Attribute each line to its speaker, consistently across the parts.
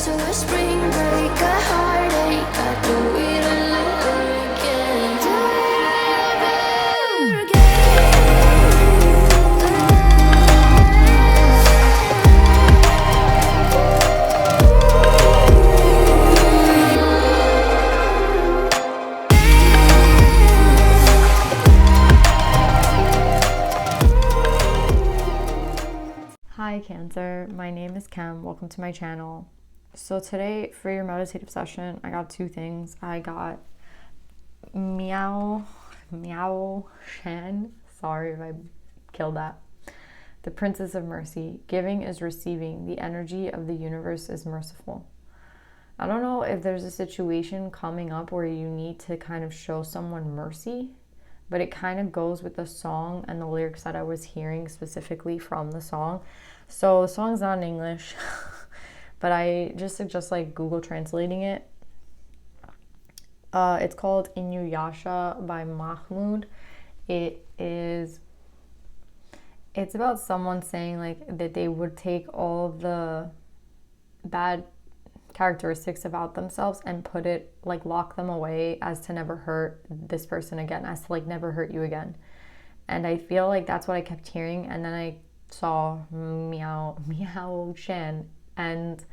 Speaker 1: So a spring break, a heartache, I do it all over again. Do it all over
Speaker 2: Hi Cancer, my name is Kim. Welcome to my channel. So today for your meditative session, I got two things. I got Meow Shan. Sorry if I killed that. The Princess of Mercy. Giving is receiving. The energy of the universe is merciful. I don't know if there's a situation coming up where you need to kind of show someone mercy, but it kind of goes with the song and the lyrics that I was hearing specifically from the song. So the song's not in English, but I just suggest like Google translating it. It's called Inuyasha by Mahmood. It's about someone saying like that they would take all the bad characteristics about themselves and put it like lock them away as to never hurt this person again, as to like never hurt you again. And I feel like that's what I kept hearing, and then I saw meow Shan, and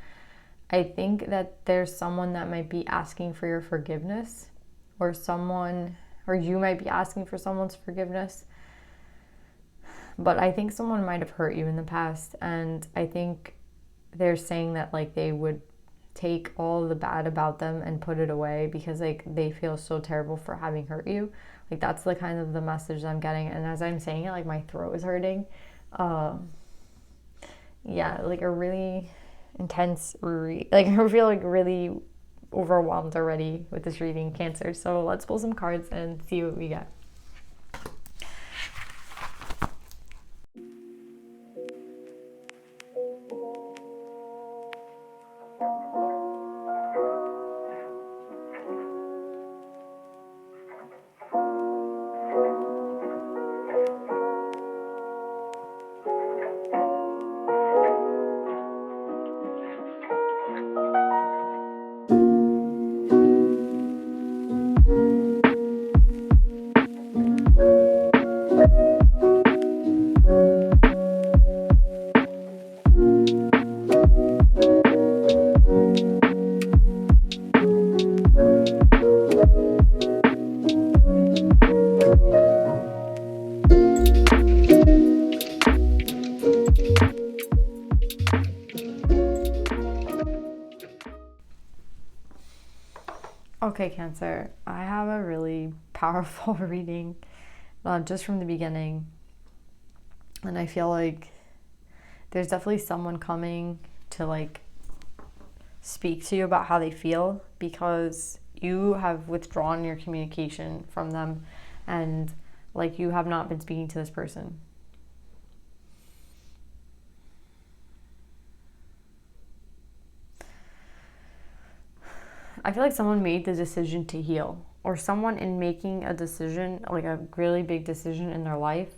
Speaker 2: I think that there's someone that might be asking for your forgiveness, or you might be asking for someone's forgiveness, but I think someone might have hurt you in the past, and I think they're saying that like they would take all the bad about them and put it away because like they feel so terrible for having hurt you. Like that's the kind of the message I'm getting, and as I'm saying it, like my throat is hurting. Yeah, like a really intense like I feel like really overwhelmed already with this reading, Cancer. So let's pull some cards and see what we get. Okay, Cancer, I have a really powerful reading just from the beginning, and I feel like there's definitely someone coming to like speak to you about how they feel, because you have withdrawn your communication from them and like you have not been speaking to this person. I feel like someone made the decision to heal, or someone in making a decision, like a really big decision in their life,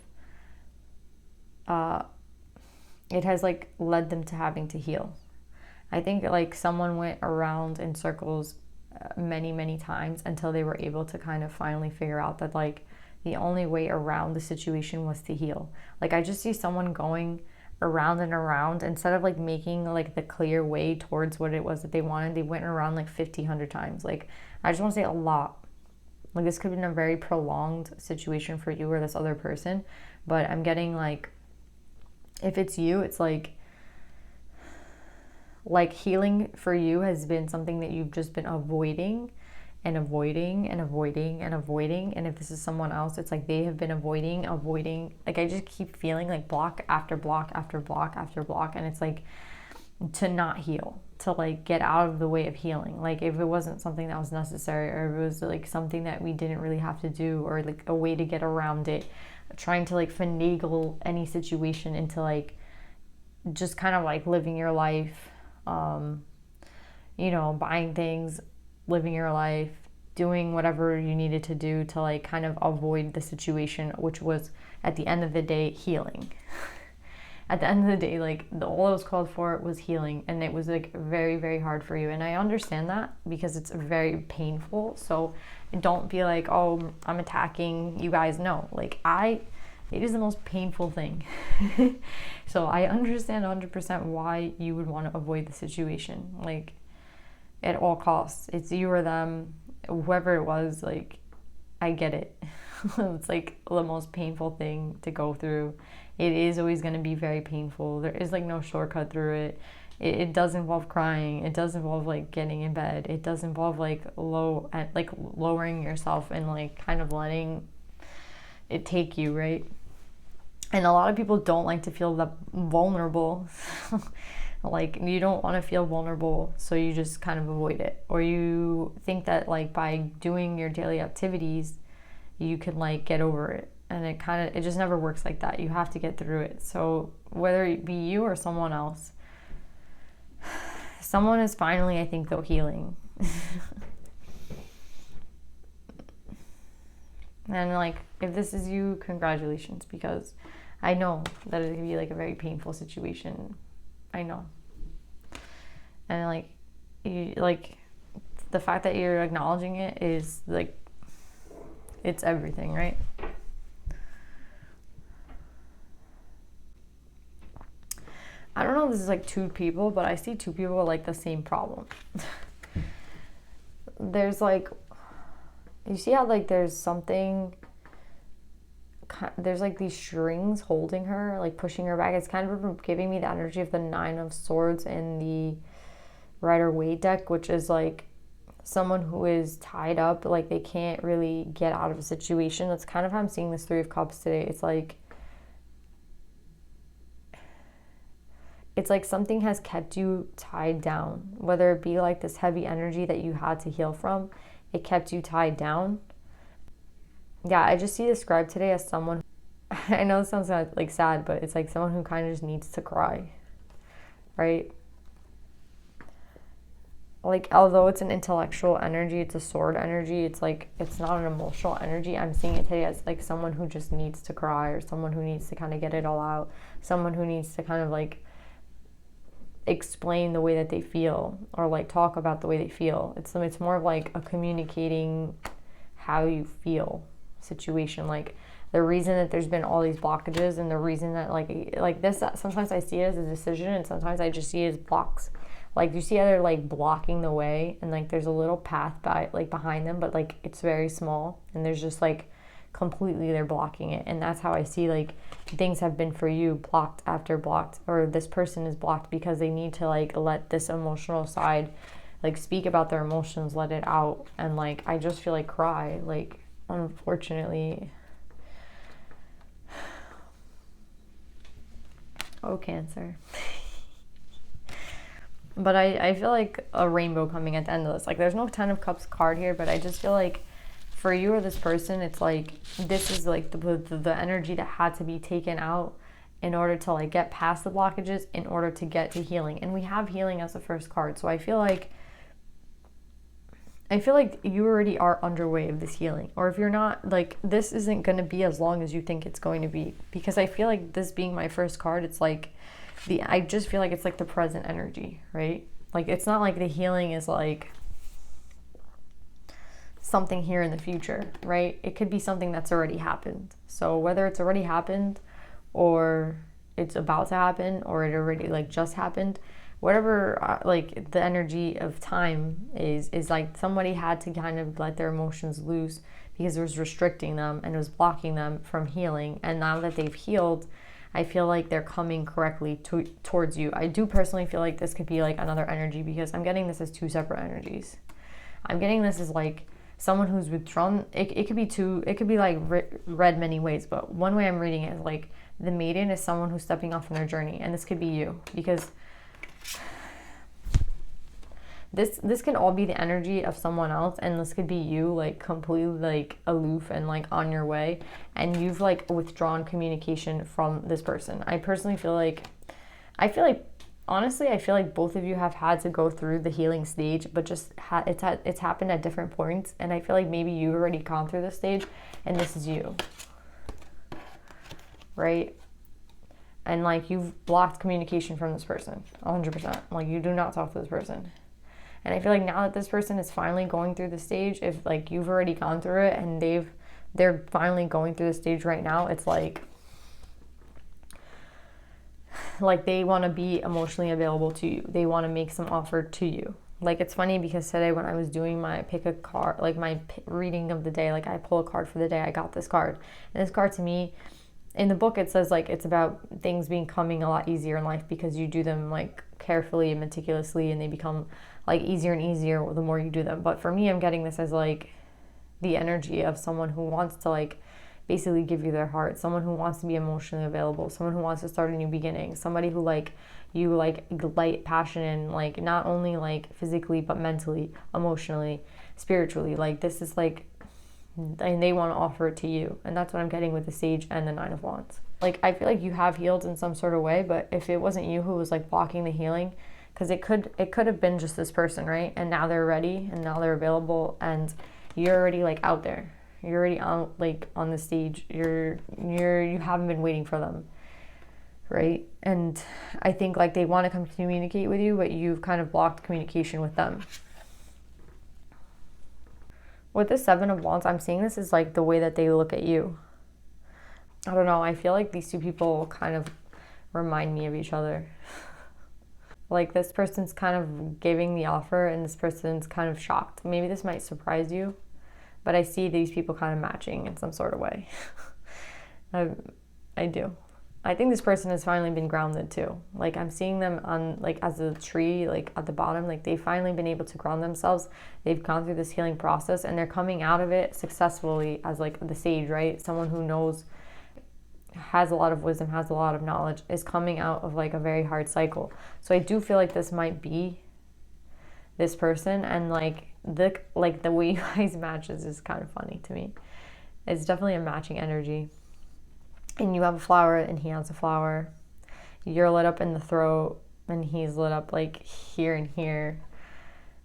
Speaker 2: it has like led them to having to heal. I think like someone went around in circles many times until they were able to kind of finally figure out that like the only way around the situation was to heal. Like I just see someone going around and around instead of like making like the clear way towards what it was that they wanted. They went around like 100 times. Like I just want to say a lot. Like this could have been a very prolonged situation for you or this other person, but I'm getting like if it's you, it's like healing for you has been something that you've just been avoiding and avoiding and avoiding and avoiding. And if this is someone else, it's like they have been avoiding. Like I just keep feeling like block after block after block after block. And it's like to not heal, to like get out of the way of healing. Like if it wasn't something that was necessary, or if it was like something that we didn't really have to do, or like a way to get around it, trying to like finagle any situation into like just kind of like living your life, buying things, living your life, doing whatever you needed to do to like kind of avoid the situation, which was at the end of the day healing. at the end of the day, like all it was called for was healing, and it was like very, very hard for you. And I understand that because it's very painful. So don't be like, oh, I'm attacking you guys. No, like it is the most painful thing. So I understand 100% why you would want to avoid the situation, like at all costs. It's you or them, whoever it was, like I get it. It's like the most painful thing to go through. It is always going to be very painful. There is like no shortcut through it. It does involve crying. It does involve like getting in bed. It does involve like lowering yourself and like kind of letting it take you, right? And a lot of people don't like to feel that vulnerable. Like you don't want to feel vulnerable, so you just kind of avoid it. Or you think that like by doing your daily activities, you can like get over it. And it just never works like that. You have to get through it. So whether it be you or someone else, someone is finally, I think, though, healing. And like, if this is you, congratulations, because I know that it can be like a very painful situation. I know. And like the fact that you're acknowledging it is like, it's everything, right? I don't know if this is like two people, but I see two people with like the same problem. There's like, you see how like there's like these strings holding her, like pushing her back. It's kind of giving me the energy of the Nine of Swords in the Rider-Waite deck, which is like someone who is tied up, like they can't really get out of a situation. That's kind of how I'm seeing this Three of Cups today. It's like something has kept you tied down, whether it be like this heavy energy that you had to heal from, it kept you tied down. Yeah, I just see described today as someone, I know it sounds like sad, but it's like someone who kind of just needs to cry, right? Like, although it's an intellectual energy, it's a sword energy, it's like, it's not an emotional energy. I'm seeing it today as like someone who just needs to cry, or someone who needs to kind of get it all out, someone who needs to kind of like explain the way that they feel, or like talk about the way they feel. It's more of like a communicating how you feel situation. Like the reason that there's been all these blockages, and the reason that like this, sometimes I see it as a decision, and sometimes I just see it as blocks. Like you see how they're like blocking the way, and like there's a little path behind them, but like it's very small, and there's just like completely they're blocking it. And that's how I see like things have been for you, blocked after blocked, or this person is blocked because they need to like let this emotional side, like speak about their emotions, let it out. And like I just feel like cry, like unfortunately. Oh, Cancer. But I feel like a rainbow coming at the end of this. Like there's no Ten of Cups card here, but I just feel like for you or this person, it's like this is like the energy that had to be taken out in order to like get past the blockages, in order to get to healing. And we have healing as the first card. So I feel like you already are underway of this healing. Or if you're not, like this isn't going to be as long as you think it's going to be. Because I feel like this being my first card, it's like I just feel like it's like the present energy, right? Like it's not like the healing is like something here in the future, right? It could be something that's already happened. So whether it's already happened, or it's about to happen, or it already like just happened, whatever like the energy of time is like somebody had to kind of let their emotions loose because it was restricting them and it was blocking them from healing. And now that they've healed, I feel like they're coming correctly towards you. I do personally feel like this could be like another energy, because I'm getting this as two separate energies. I'm getting this as like someone who's withdrawn. It could be two, it could be like read many ways, but one way I'm reading it is like the maiden is someone who's stepping off on their journey, and this could be you, because this can all be the energy of someone else, and this could be you like completely like aloof and like on your way, and you've like withdrawn communication from this person. I personally feel like honestly, I feel like both of you have had to go through the healing stage, but just it's happened at different points. And I feel like maybe you've already gone through this stage, and this is you, right? and like you've blocked communication from this person 100%. Like you do not talk to this person. And I feel like now that this person is finally going through the stage, if like you've already gone through it and they're finally going through the stage right now, it's like they want to be emotionally available to you. They want to make some offer to you. Like it's funny because today when I was doing my pick a card, like my reading of the day, like I pull a card for the day, I got this card. And this card to me, in the book it says like it's about things becoming a lot easier in life because you do them like carefully and meticulously, and they become like easier and easier the more you do them. But for me, I'm getting this as like the energy of someone who wants to like basically give you their heart, someone who wants to be emotionally available, someone who wants to start a new beginning, somebody who like you like light passion in, like not only like physically but mentally, emotionally, spiritually. Like this is like, and they want to offer it to you. And that's what I'm getting with the Sage and the Nine of Wands. Like I feel like you have healed in some sort of way, but if it wasn't you who was like blocking the healing, because it could have been just this person, right? And now they're ready and now they're available and you're already like out there. You're already out like on the stage. You haven't been waiting for them, right? And I think like they want to come communicate with you, but you've kind of blocked communication with them. With the Seven of Wands, I'm seeing this as like the way that they look at you. I don't know. I feel like these two people kind of remind me of each other. Like this person's kind of giving the offer and this person's kind of shocked. Maybe this might surprise you, but I see these people kind of matching in some sort of way. I do. I think this person has finally been grounded too. Like I'm seeing them on like as a tree, like at the bottom, like they've finally been able to ground themselves. They've gone through this healing process and they're coming out of it successfully as like the sage, right? Someone who knows, has a lot of wisdom, has a lot of knowledge, is coming out of like a very hard cycle. So I do feel like this might be this person, and like the way you guys matches is kind of funny to me. It's definitely a matching energy. And you have a flower and he has a flower. You're lit up in the throat and he's lit up like here and here.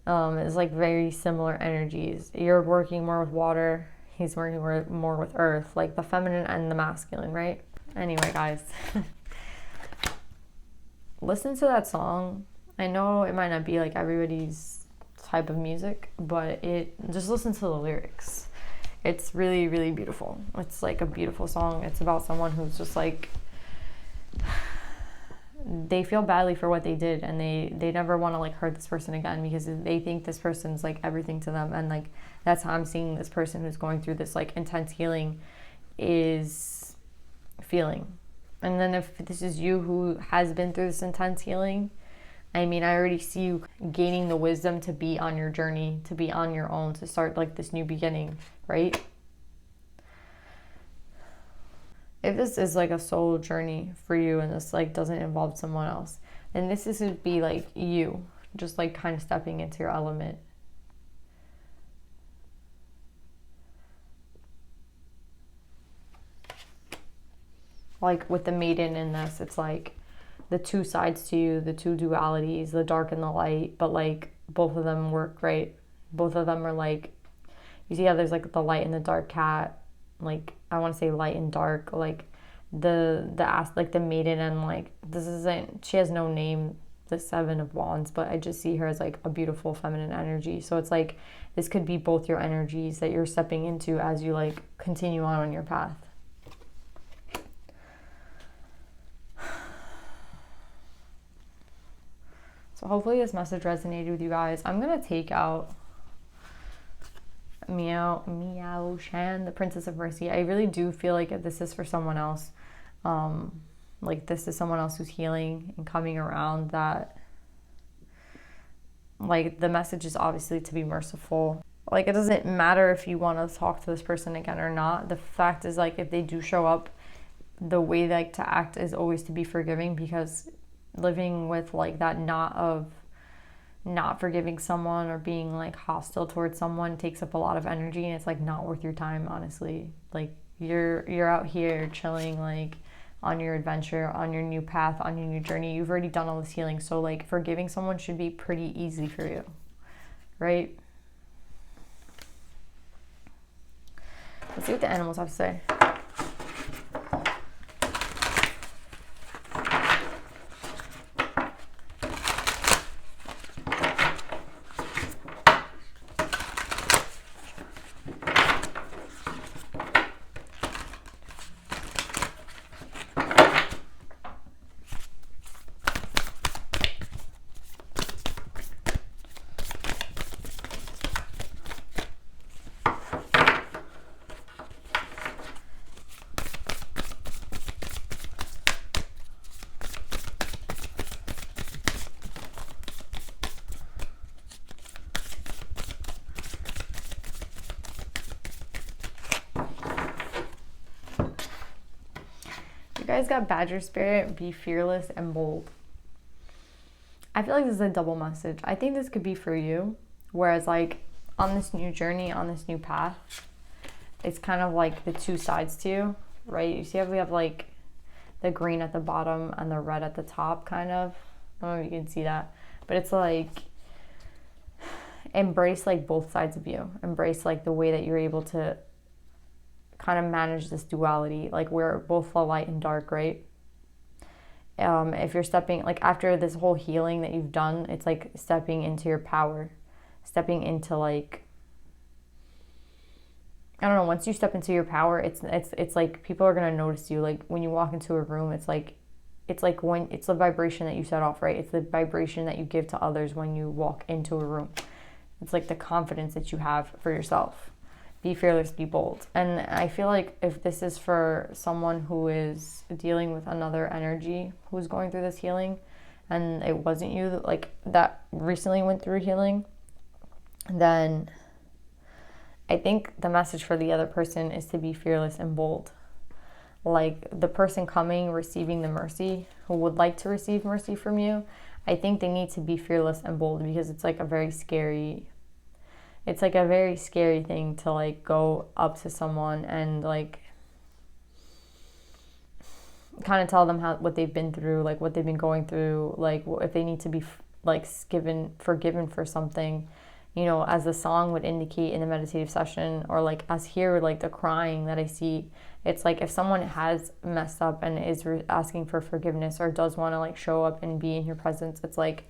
Speaker 2: It's like very similar energies. You're working more with water. He's working more with earth, like the feminine and the masculine, right? Anyway, guys, listen to that song. I know it might not be like everybody's type of music, but just listen to the lyrics. It's really, really beautiful. It's like a beautiful song. It's about someone who's just like, they feel badly for what they did, and they never want to like hurt this person again because they think this person's like everything to them. And like that's how I'm seeing this person who's going through this like intense healing is feeling. And then if this is you who has been through this intense healing, I mean, I already see you gaining the wisdom to be on your journey, to be on your own, to start like this new beginning, right? If this is like a solo journey for you and this like doesn't involve someone else, then this is to be like you, just like kind of stepping into your element. Like with the maiden in this, it's like the two sides to you, the two dualities, the dark and the light, but like both of them work great. Both of them are like, you see how there's like the light and the dark cat, like I want to say light and dark, like like the maiden, and like this isn't, she has no name, the Seven of Wands, but I just see her as like a beautiful feminine energy. So it's like this could be both your energies that you're stepping into as you like continue on your path. So hopefully this message resonated with you guys. I'm gonna take out Meow Shan, the Princess of Mercy. I really do feel like if this is for someone else, like this is someone else who's healing and coming around, that like the message is obviously to be merciful. Like it doesn't matter if you want to talk to this person again or not. The fact is like if they do show up, the way like to act is always to be forgiving, because living with like that knot of not forgiving someone or being like hostile towards someone takes up a lot of energy, and it's like not worth your time, honestly. Like you're out here chilling, like on your adventure, on your new path, on your new journey. You've already done all this healing, so like forgiving someone should be pretty easy for you, right? Let's see what the animals have to say. guys got Badger Spirit, be fearless and bold. I feel like this is a double message. I think this could be for you. Whereas like on this new journey, on this new path, it's kind of like the two sides to you, right? You see how we have like the green at the bottom and the red at the top, kind of. I don't know if you can see that. But it's like, embrace like both sides of you. Embrace like the way that you're able to kind of manage this duality. Like we're both the light and dark, right? If you're stepping, like after this whole healing that you've done, it's like stepping into your power. Stepping into like, I don't know, once you step into your power, it's like people are going to notice you. Like when you walk into a room, it's like when it's the vibration that you set off, right? It's the vibration that you give to others when you walk into a room. It's like the confidence that you have for yourself. Be fearless, be bold. And I feel like if this is for someone who is dealing with another energy who's going through this healing, and it wasn't you like that recently went through healing, then I think the message for the other person is to be fearless and bold. Like the person coming, receiving the mercy, who would like to receive mercy from you, I think they need to be fearless and bold, because it's like a very scary thing to like go up to someone and like kind of tell them what they've been through, like what they've been going through, like if they need to be like forgiven for something, you know, as the song would indicate in the meditative session, or like as here, like the crying that I see. It's like if someone has messed up and is asking for forgiveness, or does want to like show up and be in your presence, it's like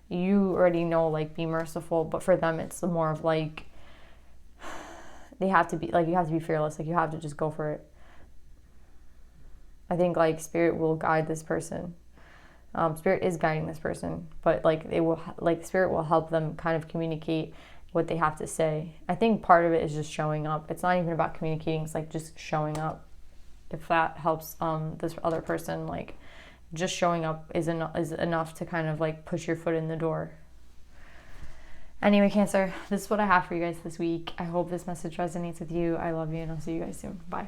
Speaker 2: you already know, like be merciful. But for them, it's more of like they have to be like, you have to be fearless, like you have to just go for it. I think like spirit will guide this person. Spirit is guiding this person, but like spirit will help them kind of communicate what they have to say. I think part of it is just showing up. It's not even about communicating, it's like just showing up. If that helps this other person, like just showing up is enough to kind of like push your foot in the door. Anyway, Cancer, this is what I have for you guys this week. I hope this message resonates with you. I love you, and I'll see you guys soon. Bye.